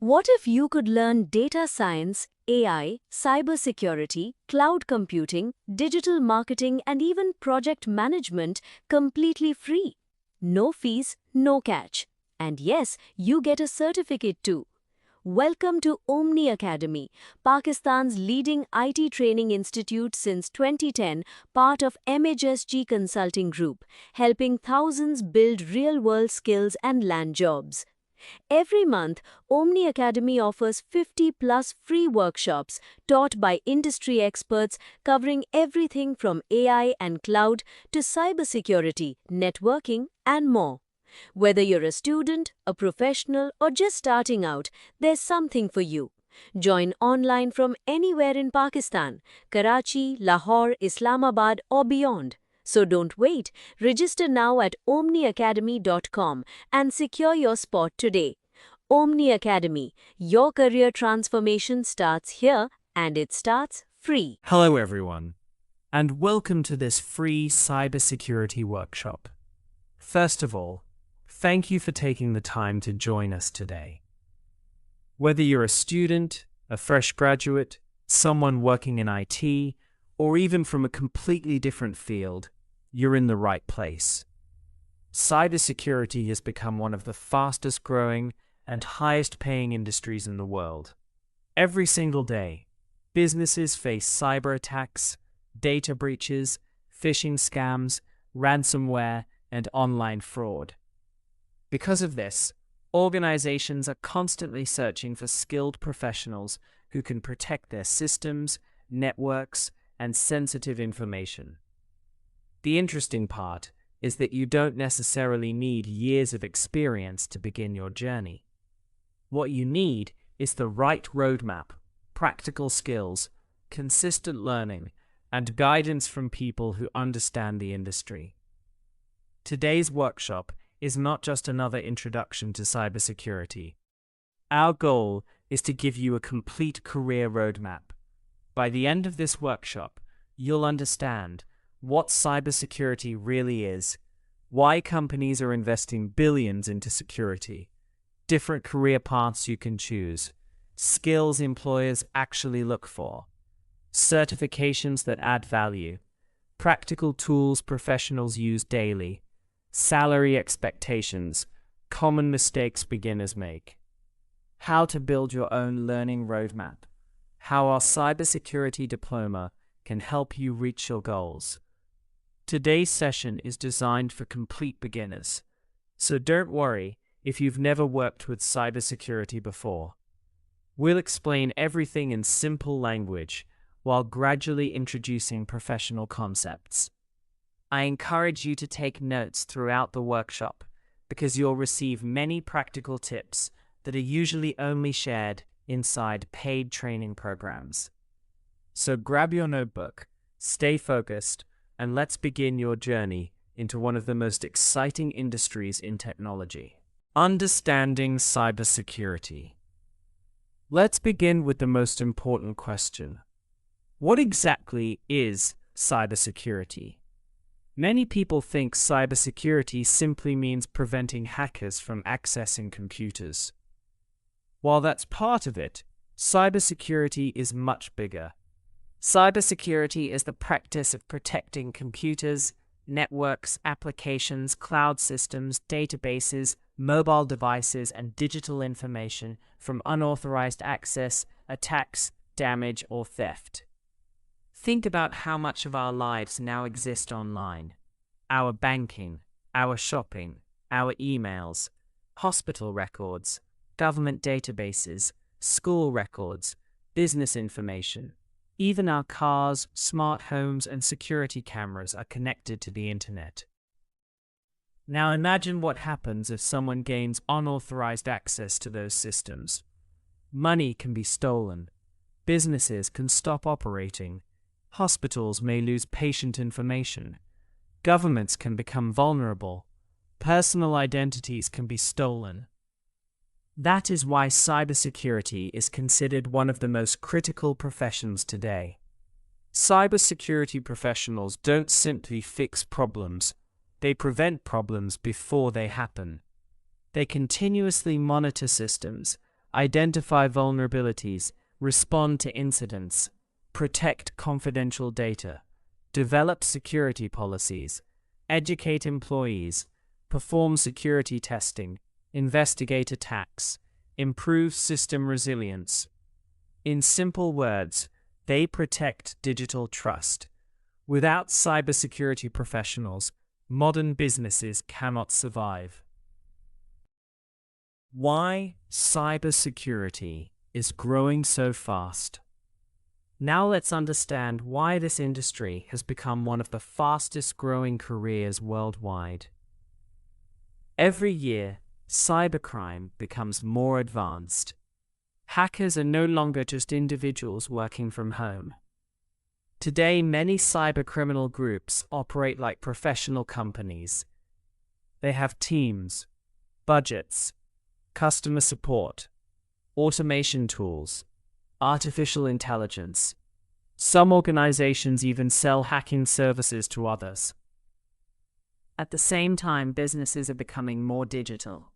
What if you could learn data science, AI, cybersecurity, cloud computing, digital marketing, and even project management completely free? No fees, no catch. And yes, you get a certificate too. Welcome to Omni Academy, Pakistan's leading IT training institute since 2010, part of MHSG Consulting Group, helping thousands build real-world skills and land jobs. Every month, Omni Academy offers 50 plus free workshops taught by industry experts covering everything from AI and cloud to cybersecurity, networking, and more. Whether you're a student, a professional, or just starting out, there's something for you. Join online from anywhere in Pakistan, Karachi, Lahore, Islamabad, or beyond. So don't wait. Register now at omniacademy.com and secure your spot today. Omni Academy, your career transformation starts here and it starts free. Hello everyone, and welcome to this free cybersecurity workshop. First of all, thank you for taking the time to join us today. Whether you're a student, a fresh graduate, someone working in IT, or even from a completely different field, you're in the right place. Cybersecurity has become one of the fastest growing and highest paying industries in the world. Every single day, businesses face cyber attacks, data breaches, phishing scams, ransomware, and online fraud. Because of this, organizations are constantly searching for skilled professionals who can protect their systems, networks, and sensitive information. The interesting part is that you don't necessarily need years of experience to begin your journey. What you need is the right roadmap, practical skills, consistent learning, and guidance from people who understand the industry. Today's workshop is not just another introduction to cybersecurity. Our goal is to give you a complete career roadmap. By the end of this workshop, you'll understand what cybersecurity really is, why companies are investing billions into security, different career paths you can choose, skills employers actually look for, certifications that add value, practical tools professionals use daily, salary expectations, common mistakes beginners make, how to build your own learning roadmap, how our cybersecurity diploma can help you reach your goals. Today's session is designed for complete beginners, so don't worry if you've never worked with cybersecurity before. We'll explain everything in simple language while gradually introducing professional concepts. I encourage you to take notes throughout the workshop because you'll receive many practical tips that are usually only shared inside paid training programs. So grab your notebook, stay focused, and let's begin your journey into one of the most exciting industries in technology. Understanding cybersecurity. Let's begin with the most important question. What exactly is cybersecurity? Many people think cybersecurity simply means preventing hackers from accessing computers. While that's part of it, cybersecurity is much bigger. Cybersecurity is the practice of protecting computers, networks, applications, cloud systems, databases, mobile devices, and digital information from unauthorized access, attacks, damage, or theft. Think about how much of our lives now exist online. Our banking, our shopping, our emails, hospital records, government databases, school records, business information. Even our cars, smart homes, and security cameras are connected to the internet. Now imagine what happens if someone gains unauthorized access to those systems. Money can be stolen. Businesses can stop operating. Hospitals may lose patient information. Governments can become vulnerable. Personal identities can be stolen. That is why cybersecurity is considered one of the most critical professions today. Cybersecurity professionals don't simply fix problems, they prevent problems before they happen. They continuously monitor systems, identify vulnerabilities, respond to incidents, protect confidential data, develop security policies, educate employees, perform security testing, investigate attacks, improve system resilience. In simple words, they protect digital trust. Without cybersecurity professionals, modern businesses cannot survive. Why cybersecurity is growing so fast? Now let's understand why this industry has become one of the fastest growing careers worldwide. Every year, cybercrime becomes more advanced. Hackers are no longer just individuals working from home. Today, many cybercriminal groups operate like professional companies. They have teams, budgets, customer support, automation tools, artificial intelligence. Some organizations even sell hacking services to others. At the same time, businesses are becoming more digital.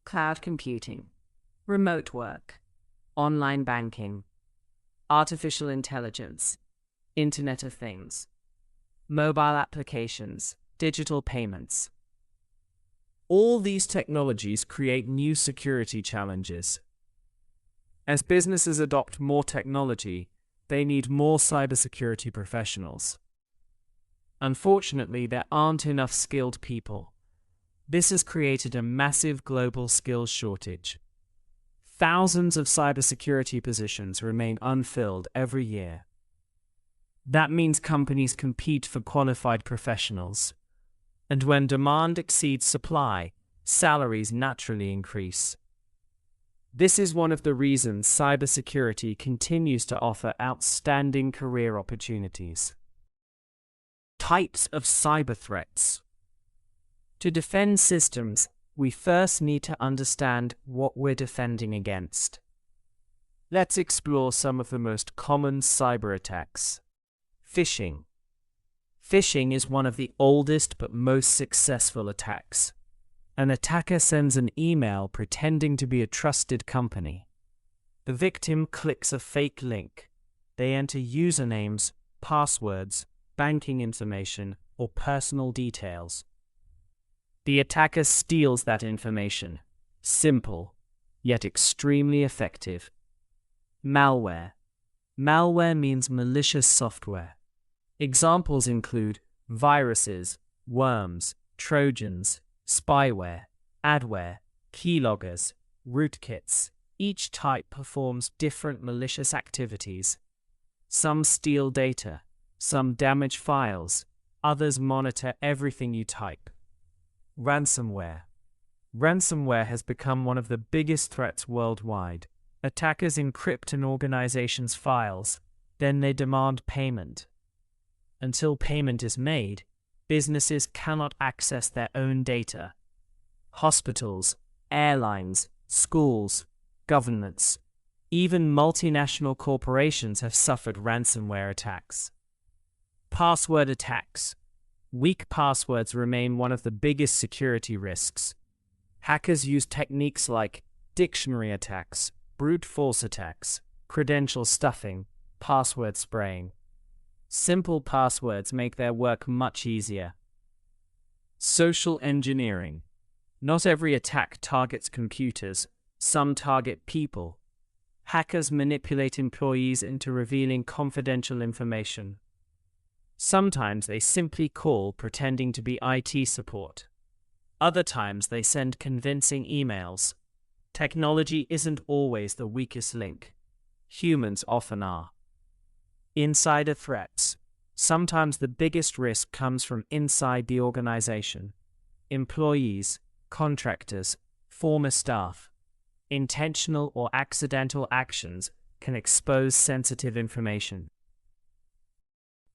Cloud computing, remote work, online banking, artificial intelligence, Internet of Things, mobile applications, digital payments. All these technologies create new security challenges. As businesses adopt more technology, they need more cybersecurity professionals. Unfortunately, there aren't enough skilled people. This has created a massive global skills shortage. Thousands of cybersecurity positions remain unfilled every year. That means companies compete for qualified professionals. And when demand exceeds supply, salaries naturally increase. This is one of the reasons cybersecurity continues to offer outstanding career opportunities. Types of cyber threats. To defend systems, we first need to understand what we're defending against. Let's explore some of the most common cyber attacks. Phishing. Phishing is one of the oldest but most successful attacks. An attacker sends an email pretending to be a trusted company. The victim clicks a fake link. They enter usernames, passwords, banking information, or personal details. The attacker steals that information. Simple, yet extremely effective. Malware. Malware means malicious software. Examples include viruses, worms, trojans, spyware, adware, keyloggers, rootkits. Each type performs different malicious activities. Some steal data, some damage files, others monitor everything you type. Ransomware. Ransomware has become one of the biggest threats worldwide. Attackers encrypt an organization's files, then they demand payment. Until payment is made, businesses cannot access their own data. Hospitals, airlines, schools, governments, even multinational corporations have suffered ransomware attacks. Password attacks. Weak passwords remain one of the biggest security risks. Hackers use techniques like dictionary attacks, brute force attacks, credential stuffing, password spraying. Simple passwords make their work much easier. Social engineering. Not every attack targets computers, some target people. Hackers manipulate employees into revealing confidential information. Sometimes they simply call pretending to be IT support. Other times they send convincing emails. Technology isn't always the weakest link. Humans often are. Insider threats. Sometimes the biggest risk comes from inside the organization. Employees, contractors, former staff. Intentional or accidental actions can expose sensitive information.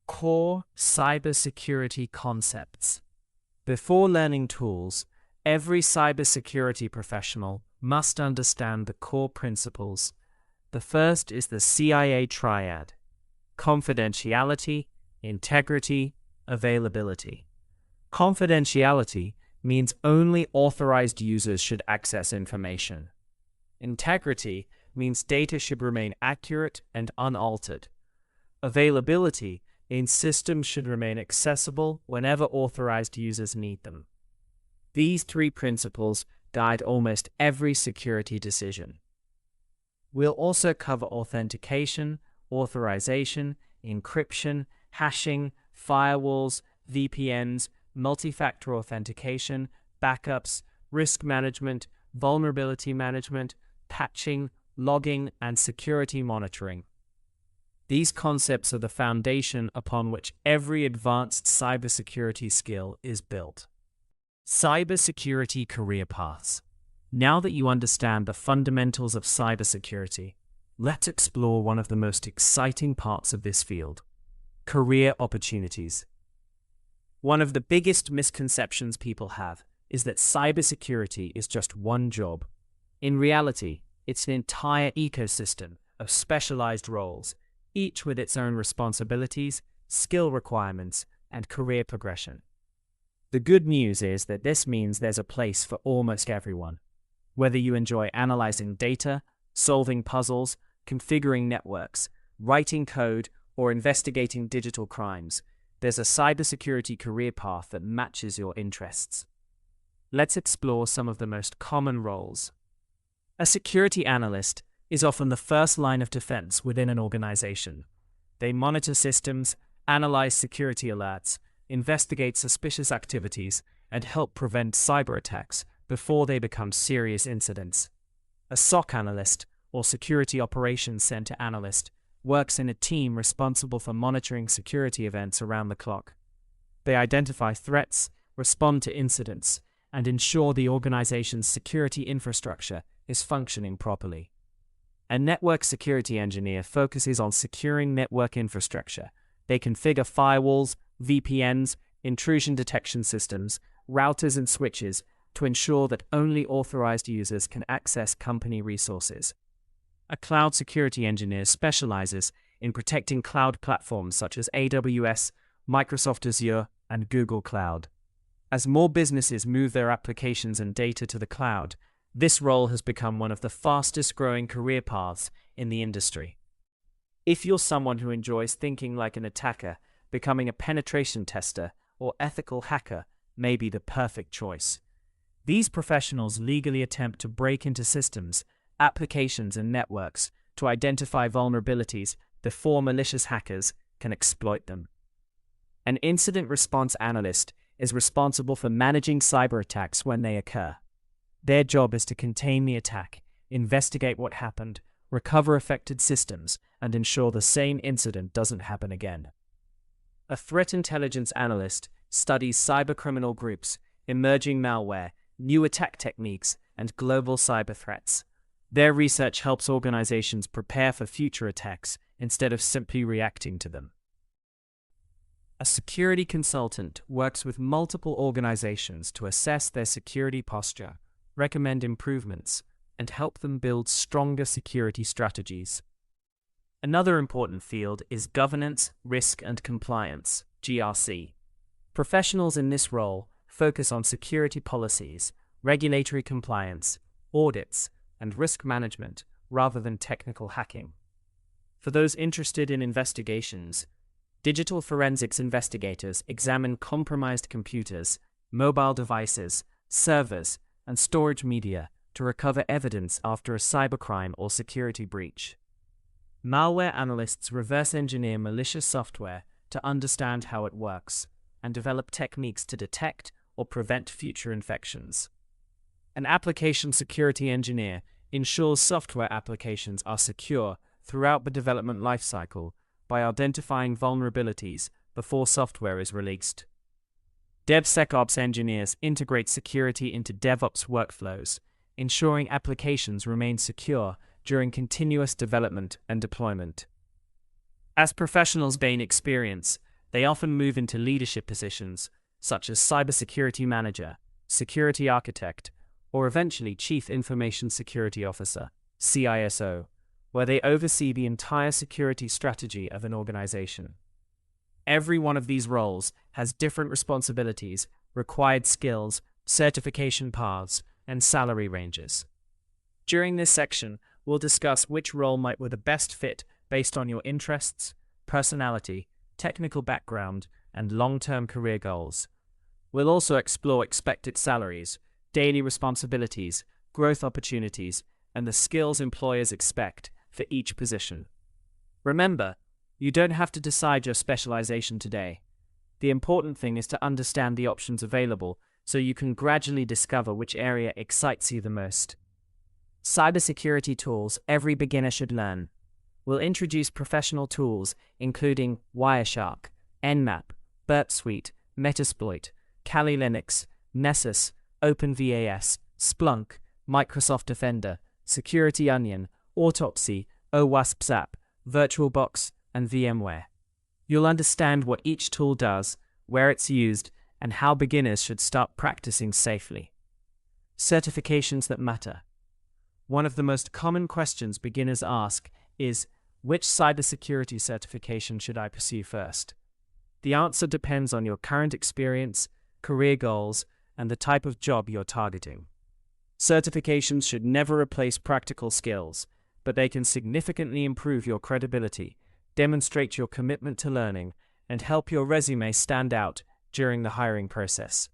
Core cybersecurity concepts. Before learning tools, every cybersecurity professional must understand the core principles. The first is the CIA triad: confidentiality, integrity, availability. Confidentiality means only authorized users should access information. Integrity means data should remain accurate and unaltered. Availability means systems should remain accessible whenever authorized users need them. These three principles guide almost every security decision. We'll also cover authentication, authorization, encryption, hashing, firewalls, VPNs, multi-factor authentication, backups, risk management, vulnerability management, patching, logging, and security monitoring. These concepts are the foundation upon which every advanced cybersecurity skill is built. Cybersecurity career paths. Now that you understand the fundamentals of cybersecurity, let's explore one of the most exciting parts of this field: career opportunities. One of the biggest misconceptions people have is that cybersecurity is just one job. In reality, it's an entire ecosystem of specialized roles, each with its own responsibilities, skill requirements, and career progression. The good news is that this means there's a place for almost everyone. Whether you enjoy analyzing data, solving puzzles, configuring networks, writing code, or investigating digital crimes, there's a cybersecurity career path that matches your interests. Let's explore some of the most common roles. A security analyst is often the first line of defense within an organization. They monitor systems, analyze security alerts, investigate suspicious activities, and help prevent cyber attacks before they become serious incidents. A SOC analyst, or Security Operations Center analyst, works in a team responsible for monitoring security events around the clock. They identify threats, respond to incidents, and ensure the organization's security infrastructure is functioning properly. A network security engineer focuses on securing network infrastructure. They configure firewalls, VPNs, intrusion detection systems, routers, and switches to ensure that only authorized users can access company resources. A cloud security engineer specializes in protecting cloud platforms such as AWS, Microsoft Azure, and Google Cloud. As more businesses move their applications and data to the cloud, this role has become one of the fastest growing career paths in the industry. If you're someone who enjoys thinking like an attacker, becoming a penetration tester or ethical hacker may be the perfect choice. These professionals legally attempt to break into systems, applications, and networks to identify vulnerabilities before malicious hackers can exploit them. An incident response analyst is responsible for managing cyber attacks when they occur. Their job is to contain the attack, investigate what happened, recover affected systems, and ensure the same incident doesn't happen again. A threat intelligence analyst studies cybercriminal groups, emerging malware, new attack techniques, and global cyber threats. Their research helps organizations prepare for future attacks instead of simply reacting to them. A security consultant works with multiple organizations to assess their security posture, recommend improvements, and help them build stronger security strategies. Another important field is governance, risk, and compliance, GRC. Professionals in this role focus on security policies, regulatory compliance, audits, and risk management rather than technical hacking. For those interested in investigations, digital forensics investigators examine compromised computers, mobile devices, servers, and storage media to recover evidence after a cybercrime or security breach. Malware analysts reverse engineer malicious software to understand how it works and develop techniques to detect or prevent future infections. An application security engineer ensures software applications are secure throughout the development lifecycle by identifying vulnerabilities before software is released. DevSecOps engineers integrate security into DevOps workflows, ensuring applications remain secure during continuous development and deployment. As professionals gain experience, they often move into leadership positions such as cybersecurity manager, security architect, or eventually Chief Information Security Officer, CISO, where they oversee the entire security strategy of an organization. Every one of these roles has different responsibilities, required skills, certification paths, and salary ranges. During this section, we'll discuss which role might be the best fit based on your interests, personality, technical background, and long-term career goals. We'll also explore expected salaries, daily responsibilities, growth opportunities, and the skills employers expect for each position. Remember, you don't have to decide your specialization today. The important thing is to understand the options available so you can gradually discover which area excites you the most. Cybersecurity tools every beginner should learn. We'll introduce professional tools including Wireshark, Nmap, Burp Suite, Metasploit, Kali Linux, Nessus, OpenVAS, Splunk, Microsoft Defender, Security Onion, Autopsy, OWASP-SAP, VirtualBox, and VMware. You'll understand what each tool does, where it's used, and how beginners should start practicing safely. Certifications that matter. One of the most common questions beginners ask is, which cybersecurity certification should I pursue first? The answer depends on your current experience, career goals, and the type of job you're targeting. Certifications should never replace practical skills, but they can significantly improve your credibility, demonstrate your commitment to learning, and help your resume stand out during the hiring process.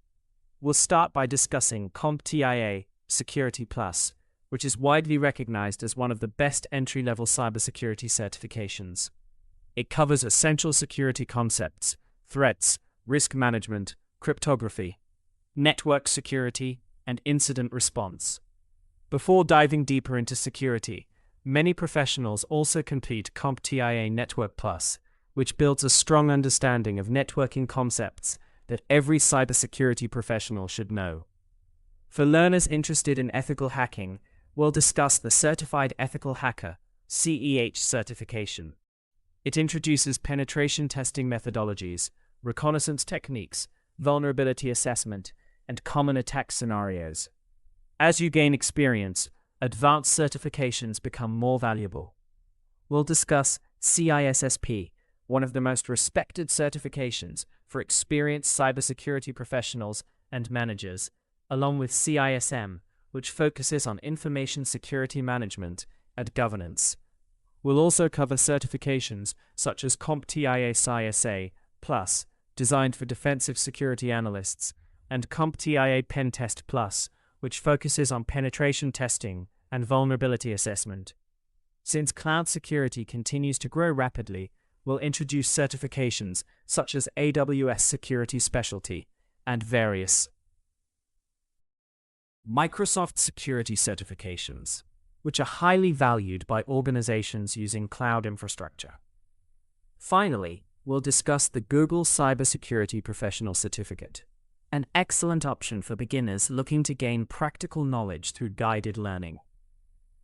We'll start by discussing CompTIA Security Plus, which is widely recognized as one of the best entry-level cybersecurity certifications. It covers essential security concepts, threats, risk management, cryptography, network security, and incident response. Before diving deeper into security, many professionals also complete CompTIA Network Plus, which builds a strong understanding of networking concepts that every cybersecurity professional should know. For learners interested in ethical hacking, we'll discuss the Certified Ethical Hacker (CEH) certification. It introduces penetration testing methodologies, reconnaissance techniques, vulnerability assessment, and common attack scenarios. As you gain experience, advanced certifications become more valuable. We'll discuss CISSP, one of the most respected certifications for experienced cybersecurity professionals and managers, along with CISM, which focuses on information security management and governance. We'll also cover certifications such as CompTIA CISA Plus, designed for defensive security analysts, and CompTIA Pen Test Plus, which focuses on penetration testing and vulnerability assessment. Since cloud security continues to grow rapidly, we'll introduce certifications such as AWS Security Specialty and various Microsoft security certifications, which are highly valued by organizations using cloud infrastructure. Finally, we'll discuss the Google Cybersecurity Professional Certificate, an excellent option for beginners looking to gain practical knowledge through guided learning.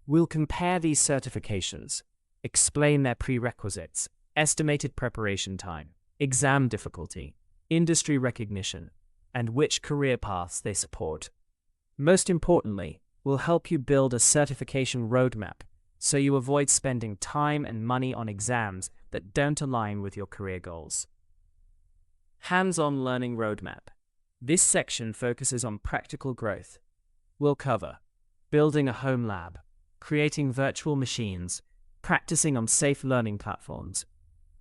We'll compare these certifications, explain their prerequisites, estimated preparation time, exam difficulty, industry recognition, and which career paths they support. Most importantly, we'll help you build a certification roadmap so you avoid spending time and money on exams that don't align with your career goals. Hands-on Learning Roadmap. This section focuses on practical growth. We'll cover building a home lab, creating virtual machines, practicing on safe learning platforms,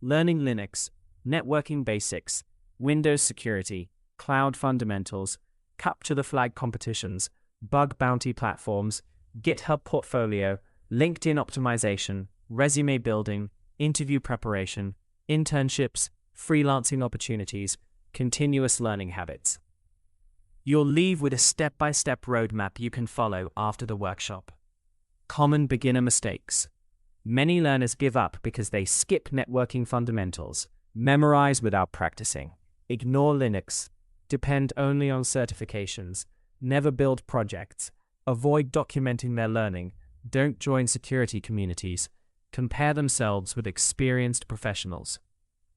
learning Linux, networking basics, Windows security, cloud fundamentals, capture the flag competitions, bug bounty platforms, GitHub portfolio, LinkedIn optimization, resume building, interview preparation, internships, freelancing opportunities, continuous learning habits. You'll leave with a step-by-step roadmap you can follow after the workshop. Common beginner mistakes. Many learners give up because they skip networking fundamentals, memorize without practicing, ignore Linux, depend only on certifications, never build projects, avoid documenting their learning, don't join security communities, compare themselves with experienced professionals.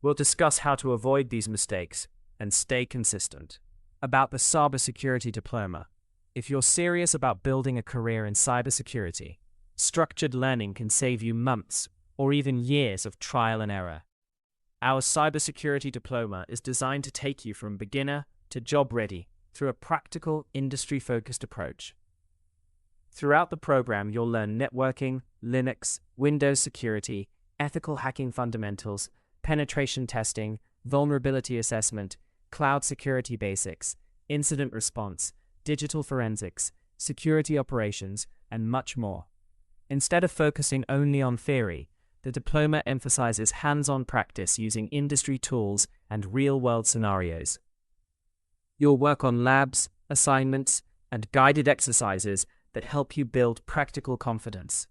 We'll discuss how to avoid these mistakes and stay consistent. About the Cybersecurity Diploma. If you're serious about building a career in cybersecurity, structured learning can save you months or even years of trial and error. Our Cybersecurity Diploma is designed to take you from beginner to job ready through a practical, industry-focused approach. Throughout the program, you'll learn networking, Linux, Windows security, ethical hacking fundamentals, penetration testing, vulnerability assessment, cloud security basics, incident response, digital forensics, security operations, and much more. Instead of focusing only on theory, the diploma emphasizes hands-on practice using industry tools and real-world scenarios. You'll work on labs, assignments, and guided exercises that help you build practical confidence.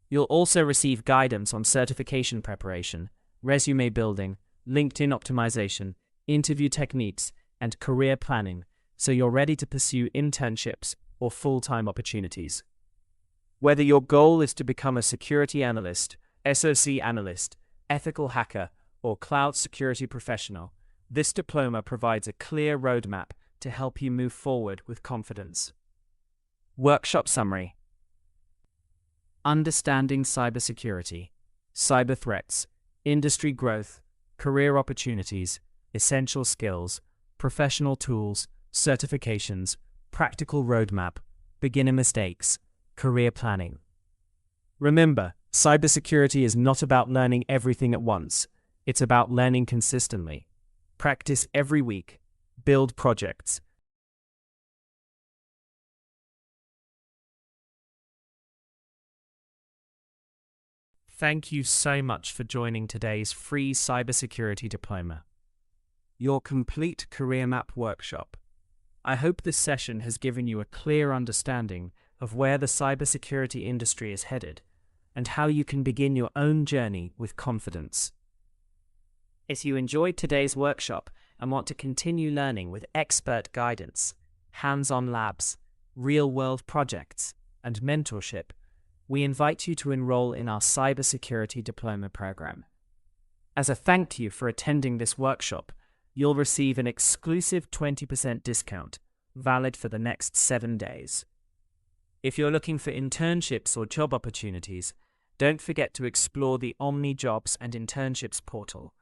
You'll also receive guidance on certification preparation, resume building, LinkedIn optimization, interview techniques, and career planning, so you're ready to pursue internships or full-time opportunities. Whether your goal is to become a security analyst, SOC analyst, ethical hacker, or cloud security professional, this diploma provides a clear roadmap to help you move forward with confidence. Workshop summary. Understanding cybersecurity, cyber threats, industry growth, career opportunities, essential skills, professional tools, certifications, practical roadmap, beginner mistakes, career planning. Remember, cybersecurity is not about learning everything at once. It's about learning consistently. Practice every week. Build projects. Thank you so much for joining today's free cybersecurity diploma, your complete career map workshop. I hope this session has given you a clear understanding of where the cybersecurity industry is headed and how you can begin your own journey with confidence. If you enjoyed today's workshop and want to continue learning with expert guidance, hands-on labs, real-world projects, and mentorship, we invite you to enroll in our Cybersecurity Diploma program. As a thank you for attending this workshop, you'll receive an exclusive 20% discount, valid for the next 7 days. If you're looking for internships or job opportunities, don't forget to explore the Omni Jobs and Internships portal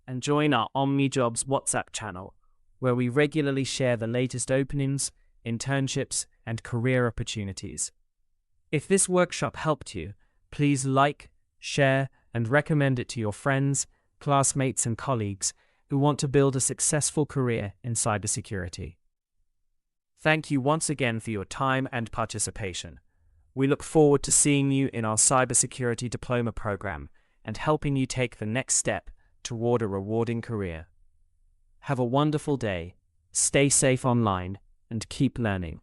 and join our Omni Jobs WhatsApp channel, where we regularly share the latest openings, internships, and career opportunities. If this workshop helped you, please like, share, and recommend it to your friends, classmates, and colleagues who want to build a successful career in cybersecurity. Thank you once again for your time and participation. We look forward to seeing you in our Cybersecurity Diploma program and helping you take the next step toward a rewarding career. Have a wonderful day, stay safe online, and keep learning.